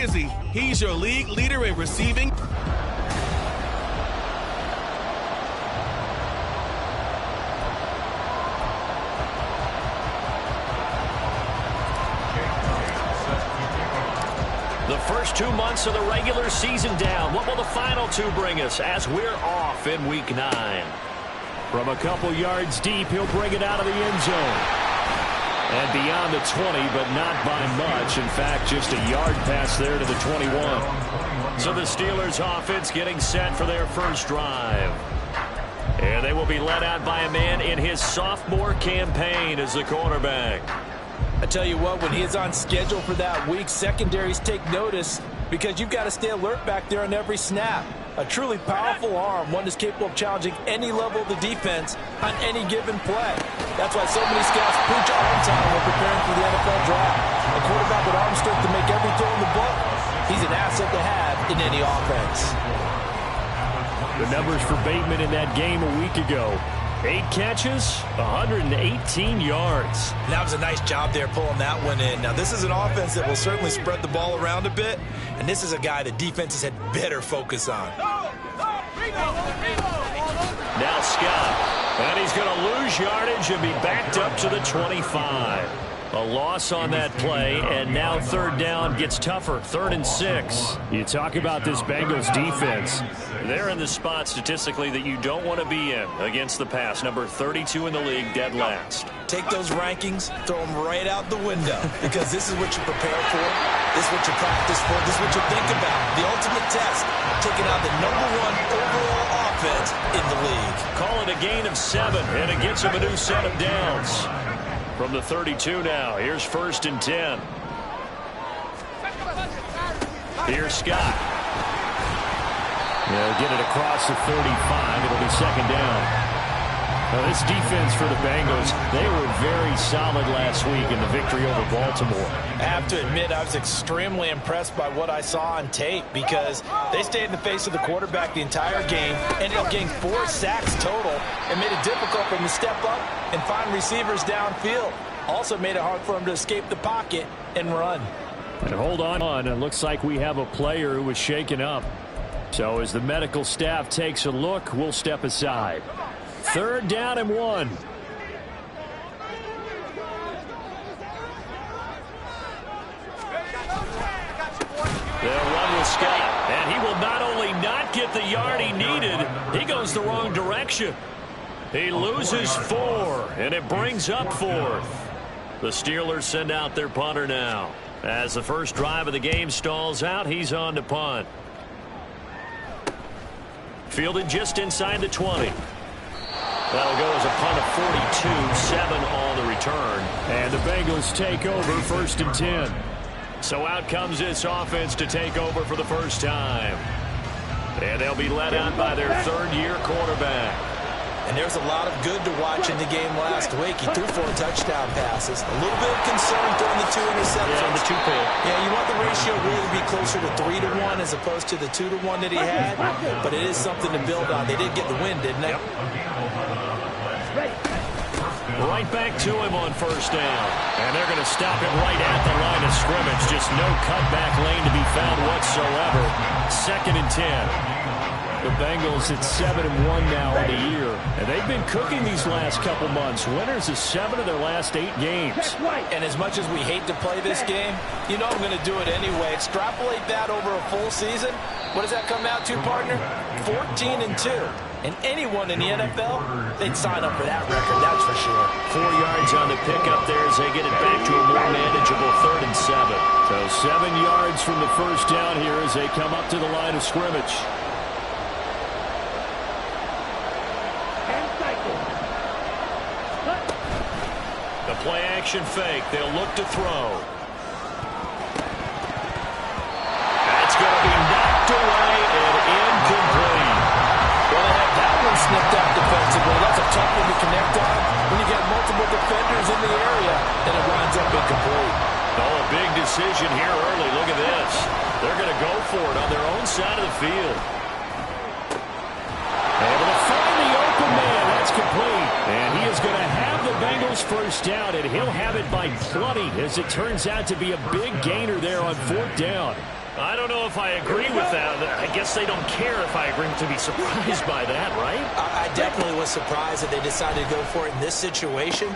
is he? He's your league leader in receiving. The first 2 months of the regular season down. What will the final two bring us as we're off in Week 9? From a couple yards deep, he'll bring it out of the end zone. And beyond the 20, but not by much. In fact, just a yard pass there to the 21. So the Steelers offense getting set for their first drive. And they will be led out by a man in his sophomore campaign as the quarterback. I tell you what, when he's on schedule for that week, secondaries take notice because you've got to stay alert back there on every snap. A truly powerful arm, one that's capable of challenging any level of the defense on any given play. That's why so many scouts preach arm time when preparing for the NFL draft. A quarterback with arm strength to make every throw in the book, he's an asset to have in any offense. The numbers for Bateman in that game a week ago. 8 catches, 118 yards. That was a nice job there pulling that one in. Now, this is an offense that will certainly spread the ball around a bit, and this is a guy that defenses had better focus on. Now Scott, and he's going to lose yardage and be backed up to the 25. A loss on that play, and now third down gets tougher. 3rd and 6. You talk about this Bengals defense. They're in the spot statistically that you don't want to be in against the pass. Number 32 in the league, dead last. Take those rankings, throw them right out the window, because this is what you prepare for. This is what you practice for. This is what you think about. The ultimate test, taking out the #1 overall offense in the league. Call it a gain of 7, and it gets him a new set of downs. From the 32 now, here's 1st and 10. Here's Scott. They'll get it across the 35. It'll be 2nd down. Now, this defense for the Bengals, they were very solid last week in the victory over Baltimore. I have to admit, I was extremely impressed by what I saw on tape because they stayed in the face of the quarterback the entire game, ended up getting 4 sacks total, and made it difficult for him to step up and find receivers downfield. Also made it hard for him to escape the pocket and run. And hold on. It looks like we have a player who was shaken up. So as the medical staff takes a look, we'll step aside. 3rd down and 1. They'll run with Scott, and he will not only not get the yard he needed, he goes the wrong direction. He loses 4, and it brings up 4th. The Steelers send out their punter now. As the first drive of the game stalls out, he's on to punt. Fielded just inside the 20. That'll go as a punt of 42, 7 on the return. And the Bengals take over 1st and 10. So out comes this offense to take over for the first time. And they'll be led out by their 3rd-year quarterback. And there's a lot of good to watch in the game last week. He threw 4 touchdown passes. A little bit of concern throwing the 2 interceptions. Yeah, the 2 pick. Yeah, you want the ratio really to be closer to 3-1 as opposed to the 2-1 that he had. But it is something to build on. They did get the win, didn't they? Yep. Right back to him on 1st down. And they're going to stop him right at the line of scrimmage. Just no cutback lane to be found whatsoever. 2nd and 10. The Bengals at 7-1 now in the year. And they've been cooking these last couple months. Winners of 7 of their last 8 games. And as much as we hate to play this game, you know I'm going to do it anyway. Extrapolate that over a full season. What does that come out to, partner? 14-2. And anyone in the NFL, they'd sign up for that record, that's for sure. 4 yards on the pickup there as they get it back to a more manageable 3rd and 7. So 7 yards from the first down here as they come up to the line of scrimmage. The play action fake. They'll look to throw. That's going to be knocked away and incomplete. Well, they have that one snipped out defensively. That's a tough one to connect on when you get multiple defenders in the area, and it winds up incomplete. Oh, a big decision here early. Look at this. They're going to go for it on their own side of the field. Able to find the open man. That's complete. And he is going to have the Bengals first down, and he'll have it by plenty as it turns out to be a big gainer there on 4th down. I don't know if I agree with that. I guess they don't care if I agree to be surprised by that, right? I definitely was surprised that they decided to go for it in this situation.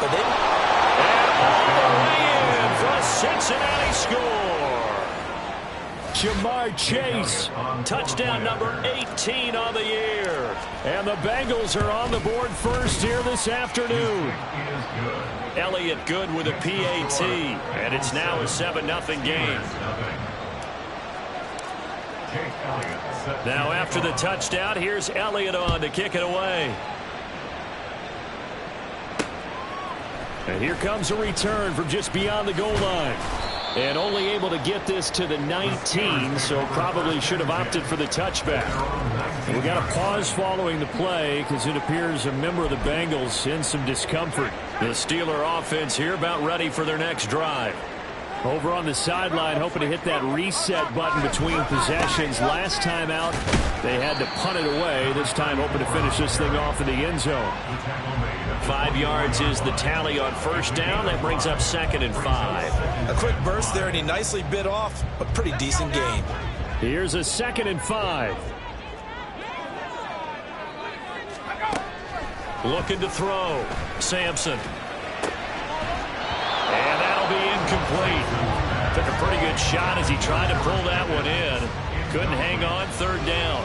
But they... And all the way in for a Cincinnati score. Jamar Chase, touchdown number 18 on the year. And the Bengals are on the board first here this afternoon. Elliott good with a PAT, and it's now a 7-0 game. Now after the touchdown, here's Elliott on to kick it away. And here comes a return from just beyond the goal line. And only able to get this to the 19, so probably should have opted for the touchback. We got a pause following the play because it appears a member of the Bengals in some discomfort. The Steeler offense here about ready for their next drive. Over on the sideline, hoping to hit that reset button between possessions. Last time out, they had to punt it away. This time, hoping to finish this thing off in the end zone. 5 yards is the tally on first down. That brings up 2nd and 5. A quick burst there, and he nicely bit off a pretty decent game. Here's a 2nd and 5. Looking to throw. Sampson. And that'll be incomplete. Took a pretty good shot as he tried to pull that one in. Couldn't hang on, 3rd down.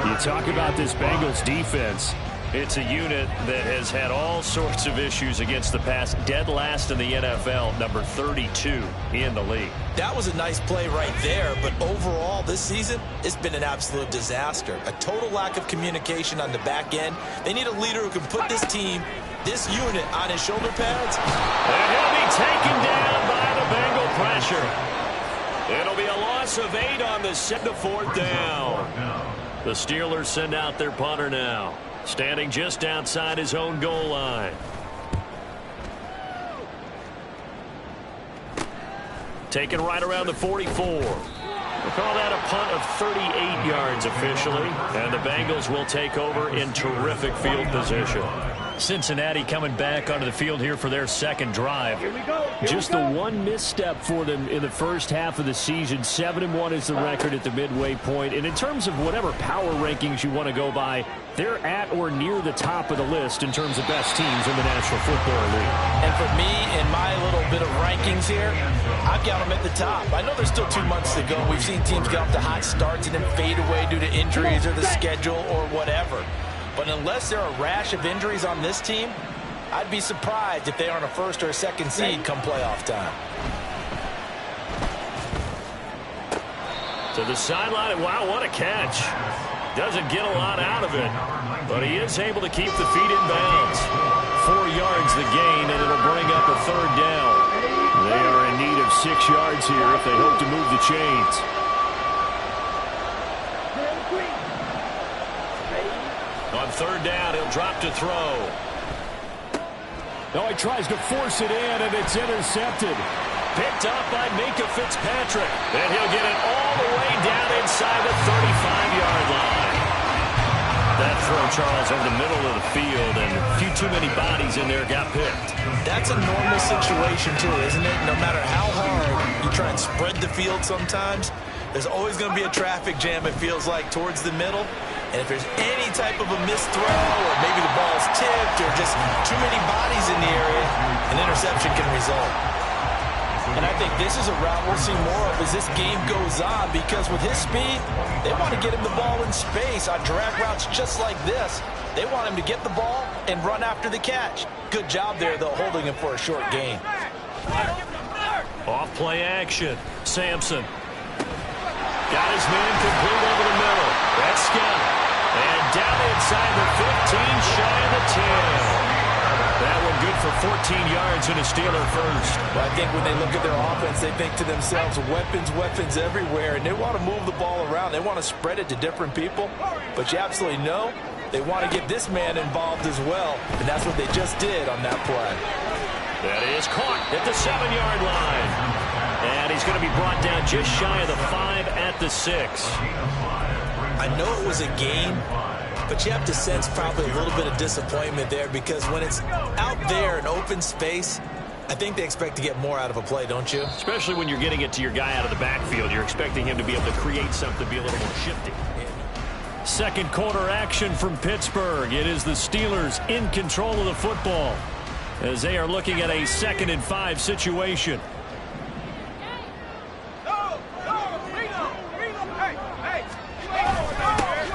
You talk about this Bengals defense. It's a unit that has had all sorts of issues against the pass. Dead last in the NFL, number 32 in the league. That was a nice play right there, but overall this season, it's been an absolute disaster. A total lack of communication on the back end. They need a leader who can put this team, this unit, on his shoulder pads. And he'll be taken down by the Bengal pressure. It'll be a loss of 8 on the 4th down. The Steelers send out their punter now, standing just outside his own goal line. Taken right around the 44. We'll call that a punt of 38 yards officially. And the Bengals will take over in terrific field position. Cincinnati coming back onto the field here for their second drive. Just the one misstep for them in the first half of the season. 7-1 is the record at the midway point. And in terms of whatever power rankings you want to go by, they're at or near the top of the list in terms of best teams in the National Football League. And for me, in my little bit of rankings here, I've got them at the top. I know there's still 2 months to go. We've seen teams get off to hot starts and then fade away due to injuries or the schedule or whatever. But unless there are a rash of injuries on this team, I'd be surprised if they aren't a 1st or a 2nd seed come playoff time. To the sideline, and wow, what a catch. Doesn't get a lot out of it, but he is able to keep the feet in bounds. 4 yards the gain, and it'll bring up a 3rd down. They are in need of 6 yards here if they hope to move the chains. On 3rd down, he'll drop to throw. No, he tries to force it in, and it's intercepted. Picked up by Minka Fitzpatrick. And he'll get it all the way down inside the 35-yard line. That throw, Charles, over the middle of the field, and a few too many bodies in there got picked. That's a normal situation, too, isn't it? No matter how hard you try and spread the field sometimes, there's always going to be a traffic jam, it feels like, towards the middle. And if there's any type of a missed throw, or maybe the ball's tipped, or just too many bodies in the area, an interception can result. And I think this is a route we'll see more of as this game goes on, because with his speed, they want to get him the ball in space on drag routes just like this. They want him to get the ball and run after the catch. Good job there, though, holding him for a short gain. Off play action. Sampson. Got his man complete over the middle. That's Scott. And down inside the 15, shy of the 10. That one good for 14 yards and a Steeler first. Well, I think when they look at their offense, they think to themselves, weapons everywhere, and they want to move the ball around. They want to spread it to different people, but you absolutely know they want to get this man involved as well, and that's what they just did on that play. That is caught at the 7-yard line. And he's going to be brought down just shy of the 5 at the 6. I know it was a game, but you have to sense probably a little bit of disappointment there, because when it's out there in open space, I think they expect to get more out of a play, don't you? Especially when you're getting it to your guy out of the backfield. You're expecting him to be able to create something, be a little more shifty. Second quarter action from Pittsburgh. It is the Steelers in control of the football as they are looking at a 2nd and 5 situation.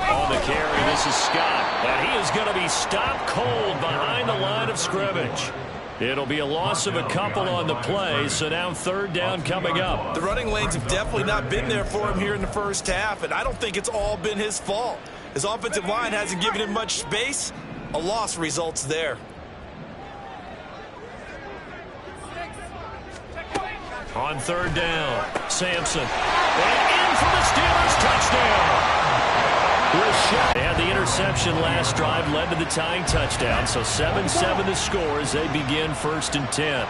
On the carry, this is Scott. And he is going to be stopped cold behind the line of scrimmage. It'll be a loss of a couple on the play, so now 3rd down coming up. The running lanes have definitely not been there for him here in the first half, and I don't think it's all been his fault. His offensive line hasn't given him much space. A loss results there. On 3rd down, Sampson. And in for the Steelers touchdown. They had the interception last drive, led to the tying touchdown. So 7-7 the score as they begin 1st and 10.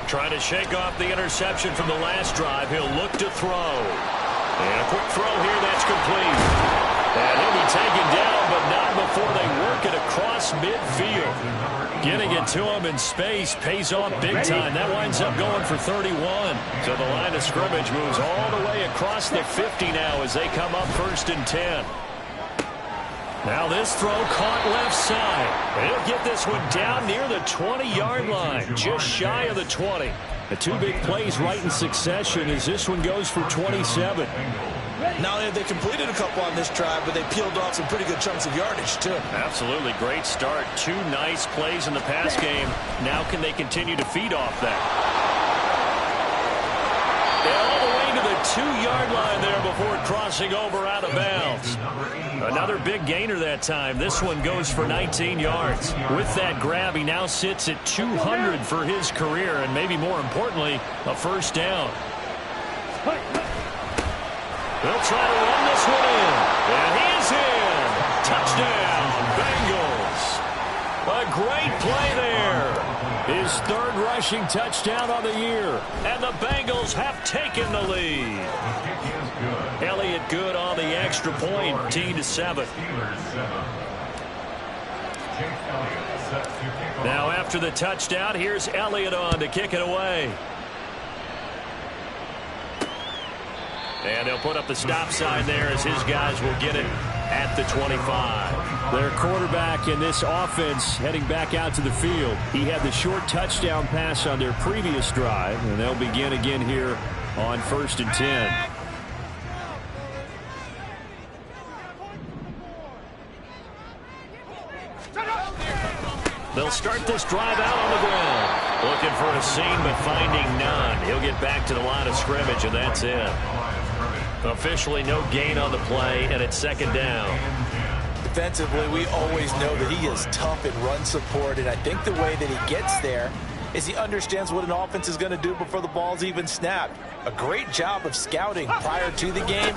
Trying to shake off the interception from the last drive. He'll look to throw. And a quick throw here that's complete. And he'll be taken down, but not before they work it across midfield. Getting it to him in space pays off big time. That winds up going for 31. So the line of scrimmage moves all the way across the 50 now as they come up 1st and 10. Now this throw caught left side. And he'll get this one down near the 20-yard line, just shy of the 20. The 2 big plays right in succession as this one goes for 27. Not only have they completed a couple on this drive, but they peeled off some pretty good chunks of yardage, too. Absolutely. Great start. 2 nice plays in the pass game. Now can they continue to feed off that? And all the way to the 2-yard line there before crossing over out of bounds. Another big gainer that time. This one goes for 19 yards. With that grab, he now sits at 200 for his career, and maybe more importantly, a 1st down. They'll try to run this one in. And he is in. Touchdown, Bengals. A great play there. His 3rd rushing touchdown on the year. And the Bengals have taken the lead. Elliott good on the extra point, 13-7. Now after the touchdown, here's Elliott on to kick it away. And they'll put up the stop sign there as his guys will get it at the 25. Their quarterback in this offense heading back out to the field. He had the short touchdown pass on their previous drive, and they'll begin again here on 1st and 10. They'll start this drive out on the ground. Looking for a seam, but finding none. He'll get back to the line of scrimmage, and that's it. Officially no gain on the play, and it's 2nd down. Defensively, we always know that he is tough in run support, and I think the way that he gets there is he understands what an offense is going to do before the ball's even snapped. A great job of scouting prior to the game,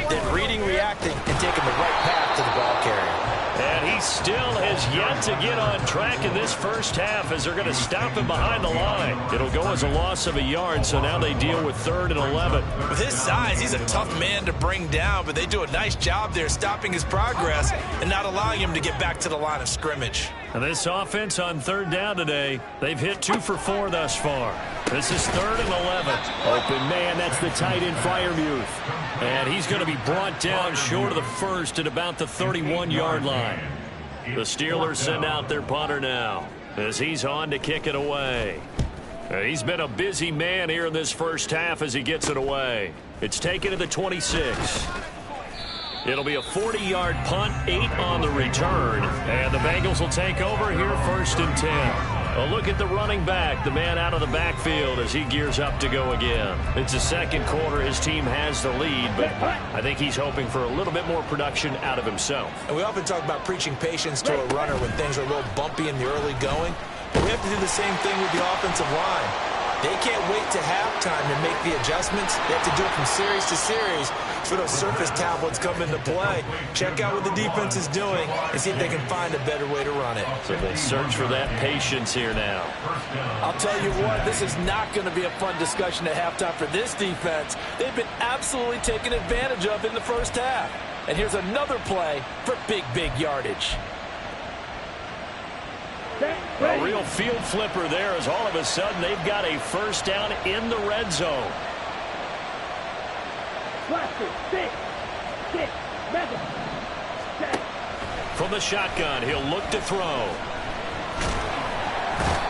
then reading, reacting, and taking the right path to the ball carrier. And he still has yet to get on track in this first half as they're going to stop him behind the line. It'll go as a loss of a yard, so now they deal with 3rd and 11. With his size, he's a tough man to bring down, but they do a nice job there stopping his progress and not allowing him to get back to the line of scrimmage. And this offense on 3rd down today, they've hit 2 for 4 thus far. This is 3rd and 11. Open man, that's the tight end Freiermuth. And he's going to be brought down short of the 1st at about the 31-yard line. The Steelers send out their punter now as he's on to kick it away. He's been a busy man here in this first half as he gets it away. It's taken to the 26. It'll be a 40-yard punt, 8 on the return. And the Bengals will take over here 1st and 10. A look at the running back, the man out of the backfield as he gears up to go again. It's the 2nd quarter. His team has the lead, but I think he's hoping for a little bit more production out of himself. And we often talk about preaching patience to a runner when things are a little bumpy in the early going. But we have to do the same thing with the offensive line. They can't wait to halftime to make the adjustments. They have to do it from series to series for those surface tablets come into play. Check out what the defense is doing and see if they can find a better way to run it. So they search for that patience here now. I'll tell you what, this is not going to be a fun discussion at halftime for this defense. They've been absolutely taken advantage of in the first half. And here's another play for big yardage. A real field flipper there as all of a sudden they've got a first down in the red zone. From the shotgun, he'll look to throw.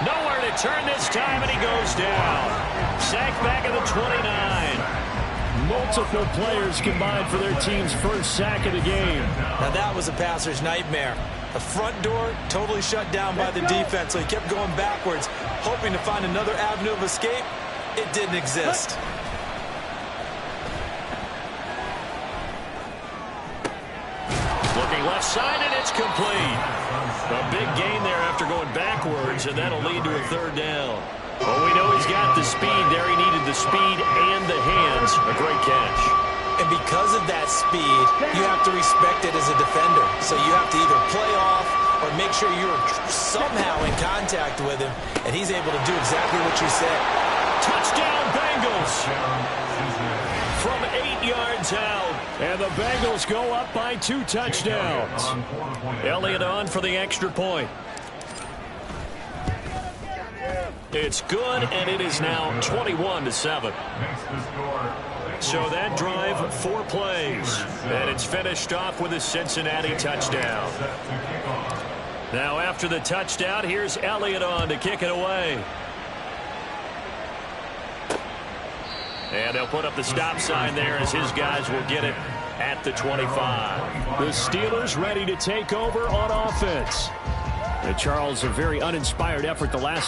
Nowhere to turn this time, and he goes down. Sacked back at the 29. Multiple players combined for their team's first sack of the game. Now that was a passer's nightmare. The front door totally shut down by the defense, so he kept going backwards, hoping to find another avenue of escape. It didn't exist. Looking left side, and it's complete. A big gain there after going backwards, and that'll lead to a third down. Well, we know he's got the speed there. He needed the speed and the hands. A great catch. And because of that speed, you have to respect it as a defender. So you have to either play off or make sure you're somehow in contact with him, and he's able to do exactly what you said. Touchdown, Bengals. From 8 yards out. And the Bengals go up by 2 touchdowns. Elliott on for the extra point. It's good, and it is now 21-7. So that drive, 4 plays. And it's finished off with a Cincinnati touchdown. Now after the touchdown, here's Elliott on to kick it away. And they'll put up the stop sign there as his guys will get it at the 25. The Steelers ready to take over on offense. And Charles, a very uninspired effort the last